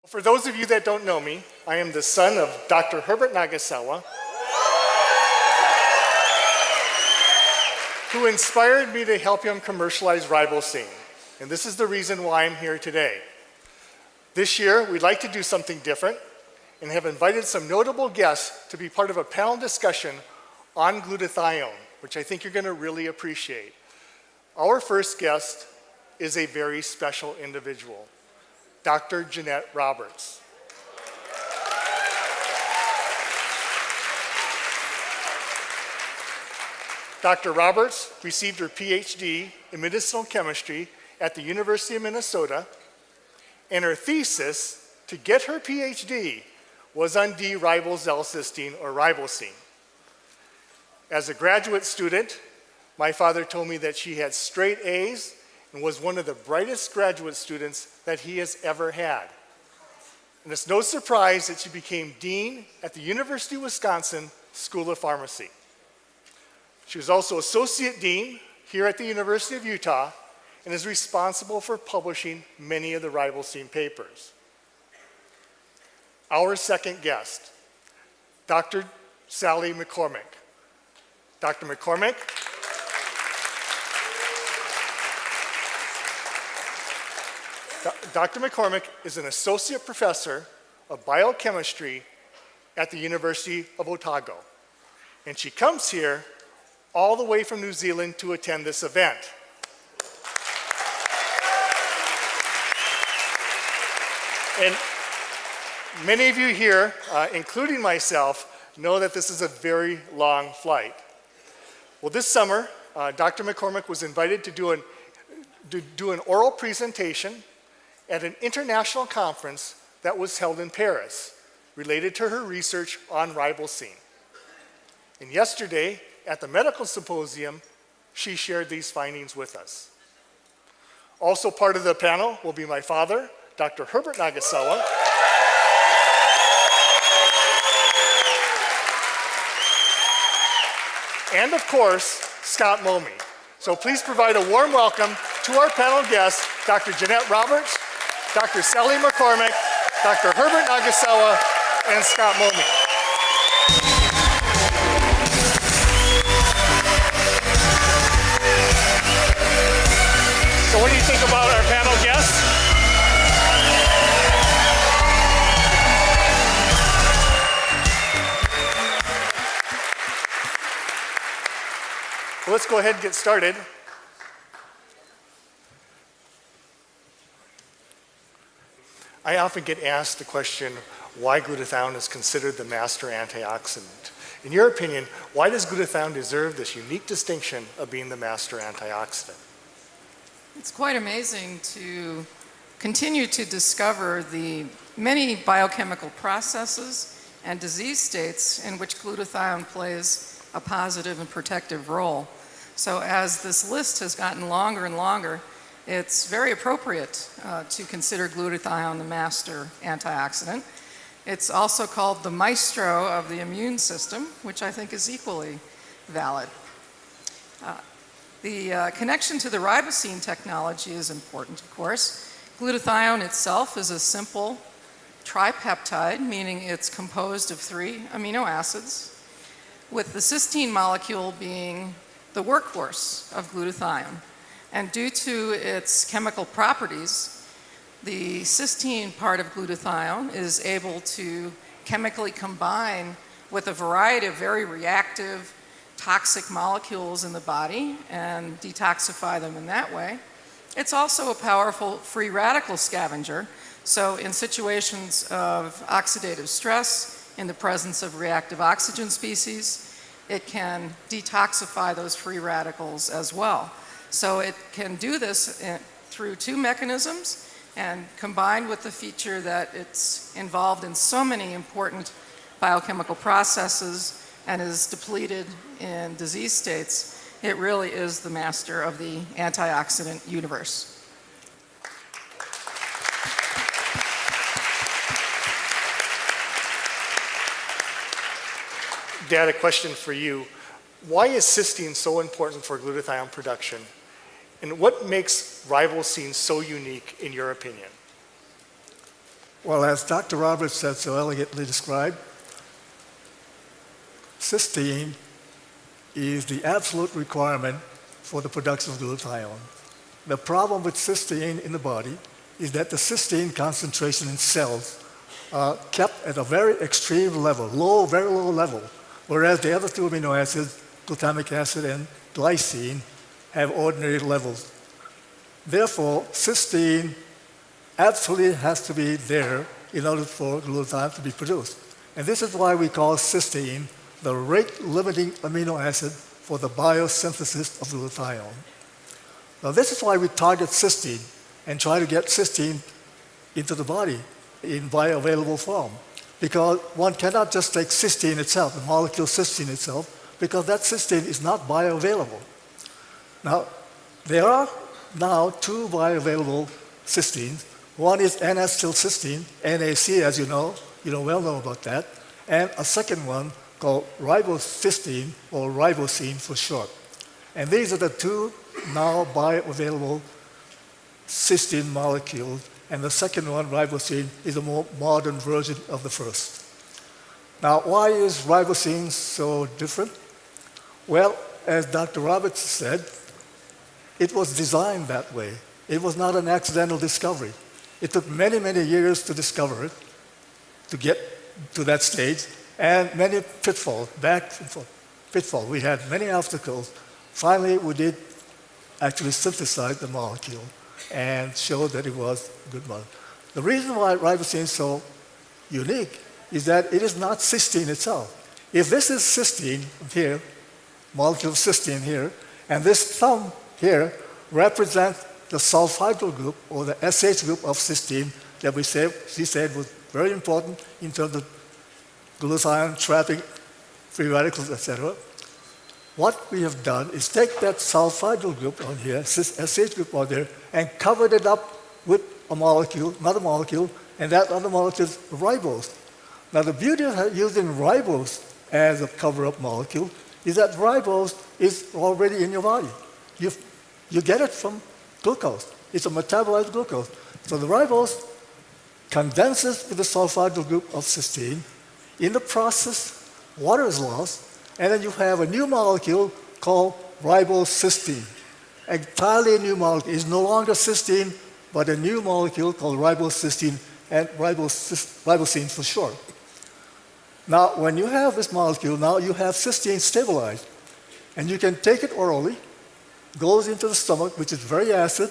For those of you that don't know me, I am the son of Dr. Herbert Nagasawa, who inspired me to help him commercialize Riboceine. And this is the reason why I'm here today. This year, we'd like to do something different and have invited some notable guests to be part of a panel discussion on glutathione, which I think you're going to really appreciate. Our first guest is a very special individual, Dr. Jeanette Roberts. Dr. Roberts received her PhD in medicinal chemistry at the University of Minnesota, and her thesis to get her PhD was on D-ribosylcysteine, or Riboceine. As a graduate student, my father told me that she had straight A's and was one of the brightest graduate students that he has ever had. And it's no surprise that she became dean at the University of Wisconsin School of Pharmacy. She was also associate dean here at the University of Utah and is responsible for publishing many of the Riboceine papers. Our second guest, Dr. Sally McCormick. Dr. McCormick Dr. McCormick is an associate professor of biochemistry at the University of Otago. And she comes here all the way from New Zealand to attend this event. And many of you here, including myself, know that this is a very long flight. Well, this summer, Dr. McCormick was invited to do an oral presentation at an international conference that was held in Paris related to her research on Riboceine. And yesterday, at the medical symposium, she shared these findings with us. Also part of the panel will be my father, Dr. Herbert Nagasawa, and of course, Scott Momey. So please provide a warm welcome to our panel guests, Dr. Jeanette Roberts, Dr. Sally McCormick, Dr. Herbert Nagasawa, and Scott Momey. So what do you think about our panel guests? Well, let's go ahead and get started. I often get asked the question, why glutathione is considered the master antioxidant. In your opinion, why does glutathione deserve this unique distinction of being the master antioxidant? It's quite amazing to continue to discover the many biochemical processes and disease states in which glutathione plays a positive and protective role. So as this list has gotten longer and longer, it's very appropriate to consider glutathione the master antioxidant. It's also called the maestro of the immune system, which I think is equally valid. The connection to the Riboceine technology is important, of course. Glutathione itself is a simple tripeptide, meaning it's composed of 3 amino acids, with the cysteine molecule being the workhorse of glutathione. And due to its chemical properties, the cysteine part of glutathione is able to chemically combine with a variety of very reactive, toxic molecules in the body and detoxify them in that way. It's also a powerful free radical scavenger. So in situations of oxidative stress, in the presence of reactive oxygen species, it can detoxify those free radicals as well. So it can do this through 2 mechanisms, and combined with the feature that it's involved in so many important biochemical processes and is depleted in disease states, it really is the master of the antioxidant universe. Dad, a question for you. Why is cysteine so important for glutathione production? And what makes Riboceine so unique in your opinion? Well, as Dr. Roberts has so elegantly described, cysteine is the absolute requirement for the production of glutathione. The problem with cysteine in the body is that the cysteine concentration in cells are kept at a very extreme level, low, very low level, whereas the other two amino acids, glutamic acid and glycine, have ordinary levels. Therefore, cysteine absolutely has to be there in order for glutathione to be produced. And this is why we call cysteine the rate-limiting amino acid for the biosynthesis of glutathione. Now, this is why we target cysteine and try to get cysteine into the body in bioavailable form. Because one cannot just take cysteine itself, the molecule cysteine itself, because that cysteine is not bioavailable. Now, there are now two bioavailable cysteines. One is N-acetylcysteine, NAC, as you know well know about that, and a second one called ribocysteine, or Riboceine for short. And these are the two now bioavailable cysteine molecules, and the second one, Riboceine, is a more modern version of the first. Now, why is Riboceine so different? Well, as Dr. Roberts said, it was designed that way. It was not an accidental discovery. It took many, many years to discover it, to get to that stage, and many pitfalls, pitfalls. We had many obstacles. Finally, we did actually synthesize the molecule and show that it was a good molecule. The reason why ribosine is so unique is that it is not cysteine itself. If this is cysteine here, molecule of cysteine here, and this thumb here represents the sulfhydryl group, or the SH group of cysteine that she said was very important in terms of glutathione trapping free radicals, etc. What we have done is take that sulfhydryl group on here, SH group on there, and covered it up with a molecule, another molecule, and that other molecule is ribose. Now, the beauty of using ribose as a cover-up molecule is that ribose is already in your body. You get it from glucose. It's a metabolized glucose. So the ribose condenses with the sulfhydryl group of cysteine. In the process, water is lost, and then you have a new molecule called ribocysteine. Entirely new molecule. It's no longer cysteine, but a new molecule called ribocysteine, and ribosine for short. Now, when you have this molecule, now you have cysteine stabilized, and you can take it orally, goes into the stomach, which is very acid,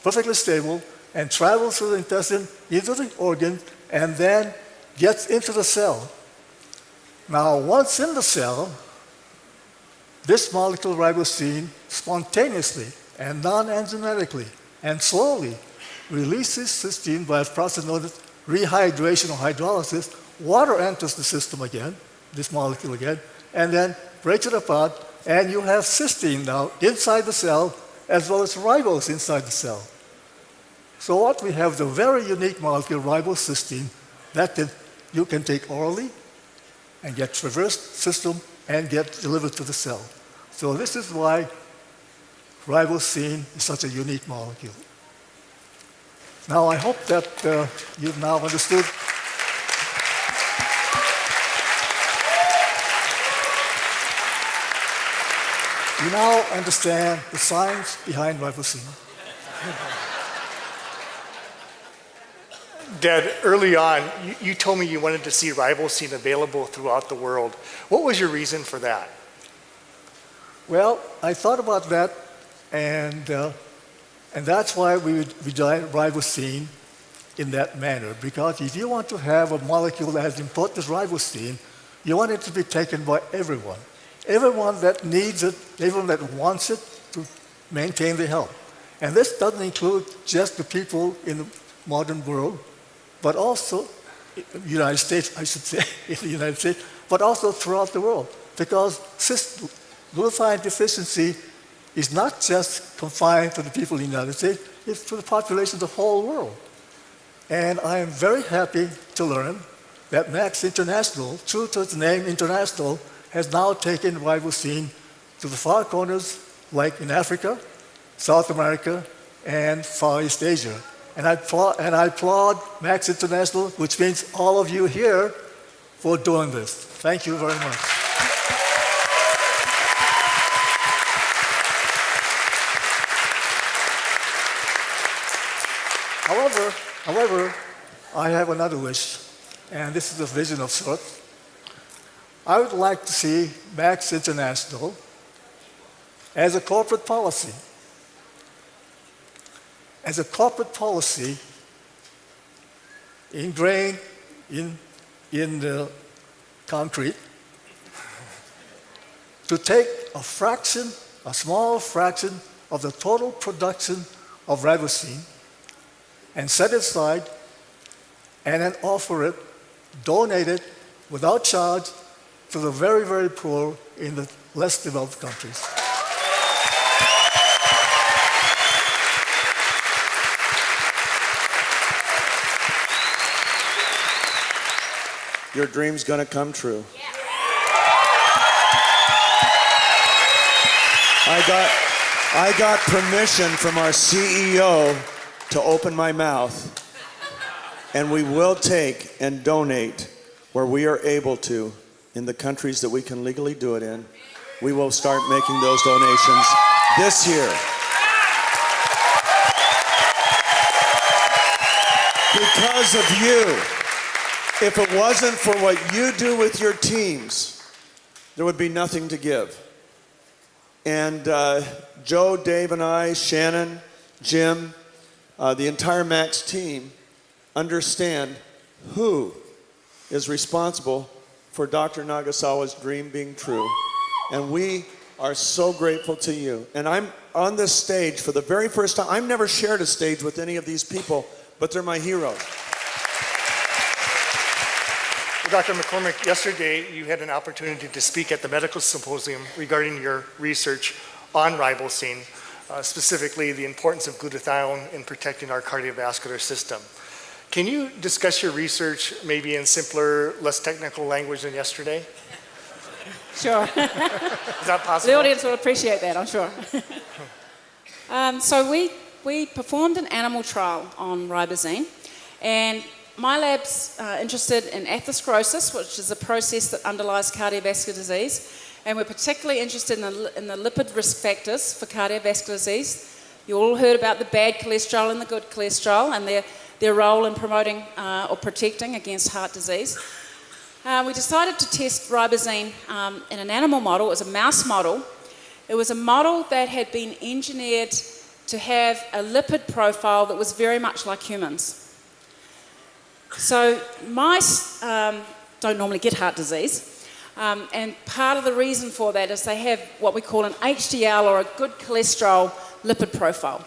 perfectly stable, and travels through the intestine into the organ, and then gets into the cell. Now, once in the cell, this molecule ribosine spontaneously and non-enzymatically and slowly releases cysteine by a process known as rehydration or hydrolysis. Water enters the system again, this molecule again, and then breaks it apart, and you have cysteine now inside the cell as well as ribose inside the cell. So what we have is a very unique molecule, ribocysteine, that you can take orally and get traversed system and get delivered to the cell. So this is why ribosine is such a unique molecule. Now I hope that you've now understood. You now understand the science behind ribosine. Dad, early on, you told me you wanted to see ribosine available throughout the world. What was your reason for that? Well, I thought about that, and that's why we designed ribosine in that manner. Because if you want to have a molecule that has important as ribosine, you want it to be taken by everyone. Everyone that needs it, everyone that wants it to maintain their health. And this doesn't include just the people in the modern world, but also in the United States, I should say, in the United States, but also throughout the world. Because glutathione deficiency is not just confined to the people in the United States, it's to the population of the whole world. And I am very happy to learn that Max International, true to its name, International, has now taken ribosine to the far corners, like in Africa, South America, and Far East Asia. and I applaud Max International, which means all of you here, for doing this. Thank you very much. However, I have another wish, and this is a vision of sorts. I would like to see Max International as a corporate policy. As a corporate policy ingrained in the concrete, to take a small fraction of the total production of Riboceine and set it aside and then offer it, donate it without charge to the very, very poor in the less developed countries. Your dream's gonna come true. I got permission from our CEO to open my mouth, and we will take and donate where we are able to in the countries that we can legally do it in. We will start making those donations this year. Because of you. If it wasn't for what you do with your teams, there would be nothing to give. And Joe, Dave, and I, Shannon, Jim, the entire Max team understand who is responsible for Dr. Nagasawa's dream being true. And we are so grateful to you. And I'm on this stage for the very first time. I've never shared a stage with any of these people, but they're my heroes. Well, Dr. McCormick, yesterday you had an opportunity to speak at the medical symposium regarding your research on Riboceine, specifically the importance of glutathione in protecting our cardiovascular system. Can you discuss your research maybe in simpler, less technical language than yesterday? Sure. Is that possible? The audience will appreciate that, I'm sure. So we performed an animal trial on Riboceine, and my lab's interested in atherosclerosis, which is a process that underlies cardiovascular disease, and we're particularly interested in the lipid risk factors for cardiovascular disease. You all heard about the bad cholesterol and the good cholesterol and their role in promoting or protecting against heart disease. We decided to test Riboceine in an animal model. It was a mouse model. It was a model that had been engineered to have a lipid profile that was very much like humans. So mice don't normally get heart disease, and part of the reason for that is they have what we call an HDL, or a good cholesterol lipid profile.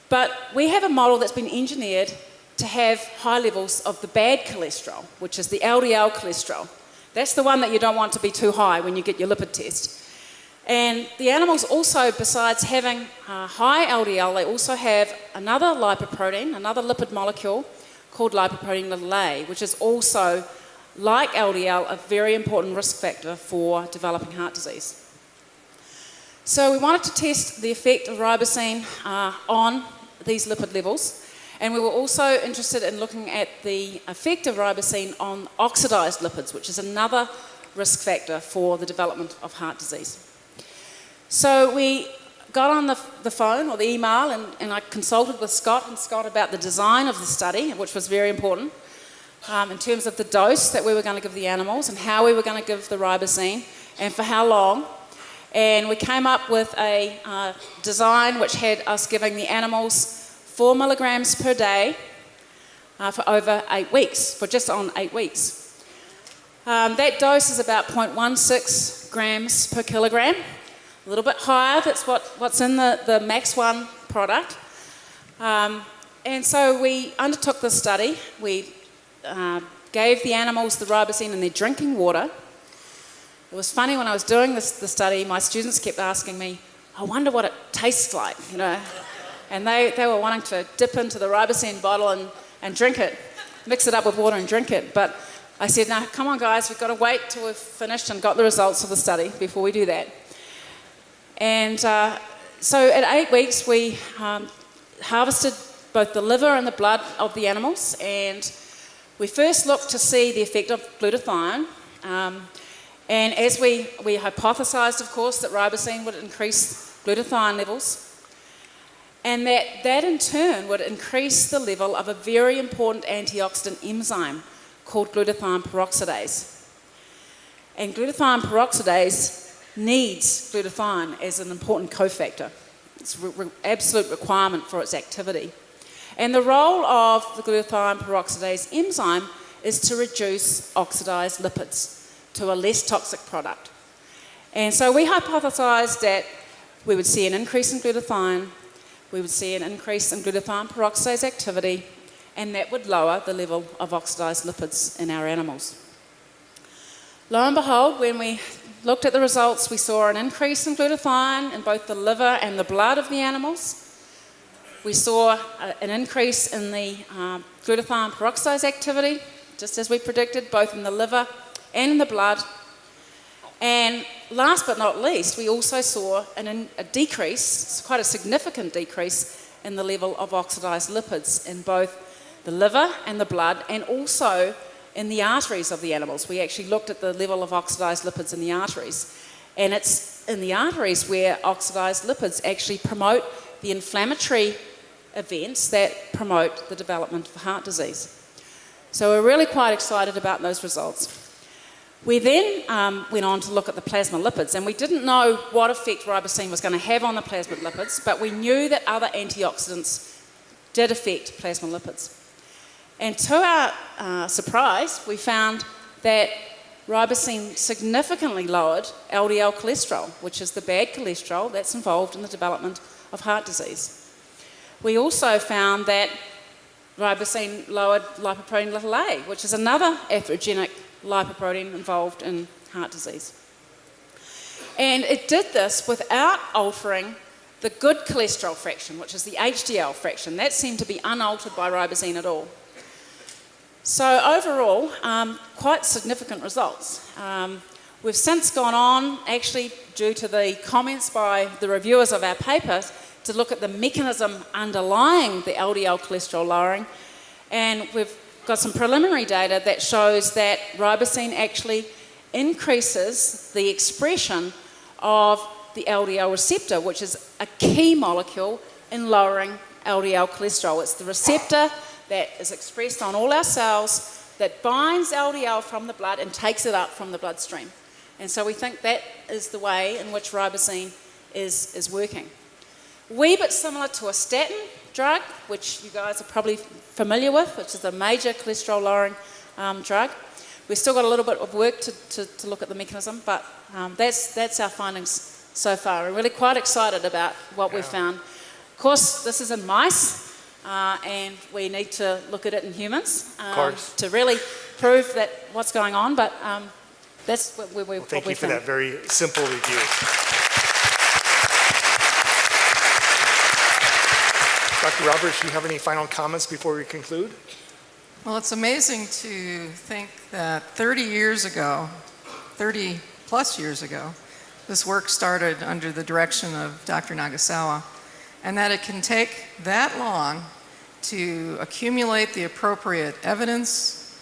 But we have a model that's been engineered to have high levels of the bad cholesterol, which is the LDL cholesterol. That's the one that you don't want to be too high when you get your lipid test. And the animals also, besides having high LDL, they also have another lipoprotein, another lipid molecule called lipoprotein a, which is also, like LDL, a very important risk factor for developing heart disease. So we wanted to test the effect of Riboceine on these lipid levels, and we were also interested in looking at the effect of Riboceine on oxidized lipids, which is another risk factor for the development of heart disease. So we got on the phone or the email, and I consulted with Scott about the design of the study, which was very important in terms of the dose that we were going to give the animals and how we were going to give the Riboceine and for how long. And we came up with a design which had us giving the animals 4 milligrams per day for over 8 weeks, for just on 8 weeks. That dose is about 0.16 grams per kilogram. A little bit higher, that's what's in the Max 1 product. And so we undertook this study. We gave the animals the Riboceine in their drinking water. It was funny, when I was doing the study, my students kept asking me, I wonder what it tastes like, you know. And they were wanting to dip into the Riboceine bottle and drink it, mix it up with water and drink it. But I said, no, come on guys, we've got to wait till we've finished and got the results of the study before we do that. And so at 8 weeks, we harvested both the liver and the blood of the animals, and we first looked to see the effect of glutathione. And as we hypothesised, of course, that ribosine would increase glutathione levels, and that in turn would increase the level of a very important antioxidant enzyme called glutathione peroxidase. And glutathione peroxidase needs glutathione as an important cofactor. It's an absolute requirement for its activity. And the role of the glutathione peroxidase enzyme is to reduce oxidized lipids to a less toxic product. And so we hypothesised that we would see an increase in glutathione, we would see an increase in glutathione peroxidase activity, and that would lower the level of oxidized lipids in our animals. Lo and behold, when we looked at the results, we saw an increase in glutathione in both the liver and the blood of the animals. We saw an increase in the glutathione peroxidase activity, just as we predicted, both in the liver and in the blood. And last but not least, we also saw a decrease, quite a significant decrease, in the level of oxidized lipids in both the liver and the blood, and also in the arteries of the animals. We actually looked at the level of oxidized lipids in the arteries. And it's in the arteries where oxidized lipids actually promote the inflammatory events that promote the development of heart disease. So we're really quite excited about those results. We then went on to look at the plasma lipids, and we didn't know what effect ribosine was going to have on the plasma lipids, but we knew that other antioxidants did affect plasma lipids. And to our surprise, we found that ribosine significantly lowered LDL cholesterol, which is the bad cholesterol that's involved in the development of heart disease. We also found that ribosine lowered lipoprotein(a), which is another atherogenic lipoprotein involved in heart disease. And it did this without altering the good cholesterol fraction, which is the HDL fraction. That seemed to be unaltered by ribosine at all. So overall, quite significant results. We've since gone on, actually due to the comments by the reviewers of our papers, to look at the mechanism underlying the LDL cholesterol lowering, and we've got some preliminary data that shows that ribosine actually increases the expression of the LDL receptor, which is a key molecule in lowering LDL cholesterol. It's the receptor that is expressed on all our cells that binds LDL from the blood and takes it up from the bloodstream. And so we think that is the way in which ribosine is working. Wee bit similar to a statin drug, which you guys are probably familiar with, which is a major cholesterol lowering drug. We've still got a little bit of work to look at the mechanism, but that's our findings so far. We're really quite excited about what we've found. Of course, this is in mice, and we need to look at it in humans to really prove that what's going on, but that's what we Thank you for that very simple review. Dr. Roberts, do you have any final comments before we conclude? Well, it's amazing to think that 30 plus years ago, this work started under the direction of Dr. Nagasawa, and that it can take that long to accumulate the appropriate evidence,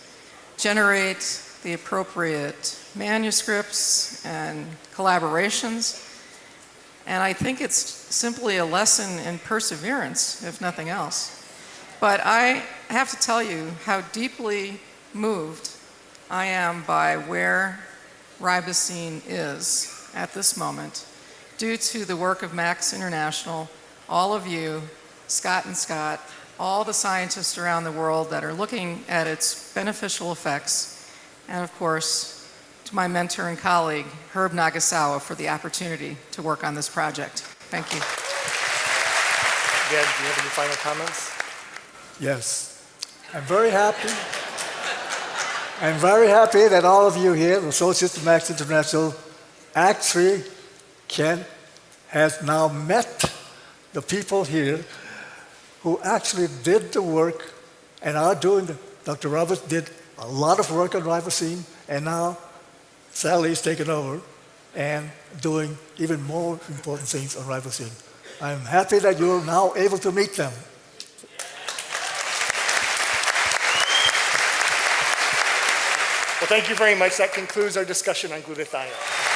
generate the appropriate manuscripts and collaborations. And I think it's simply a lesson in perseverance, if nothing else. But I have to tell you how deeply moved I am by where ribosine is at this moment, due to the work of Max International, all of you, Scott and Scott, all the scientists around the world that are looking at its beneficial effects, and of course, to my mentor and colleague, Herb Nagasawa, for the opportunity to work on this project. Thank you. Dad, do you have any final comments? Yes. I'm very happy. I'm very happy that all of you here, the Associates of Max International, actually has now met the people here who actually did the work and are doing Dr. Roberts did a lot of work on ribosine, and now Sally's taken over and doing even more important things on ribosine. I'm happy that you're now able to meet them. Well, thank you very much. That concludes our discussion on glutathione.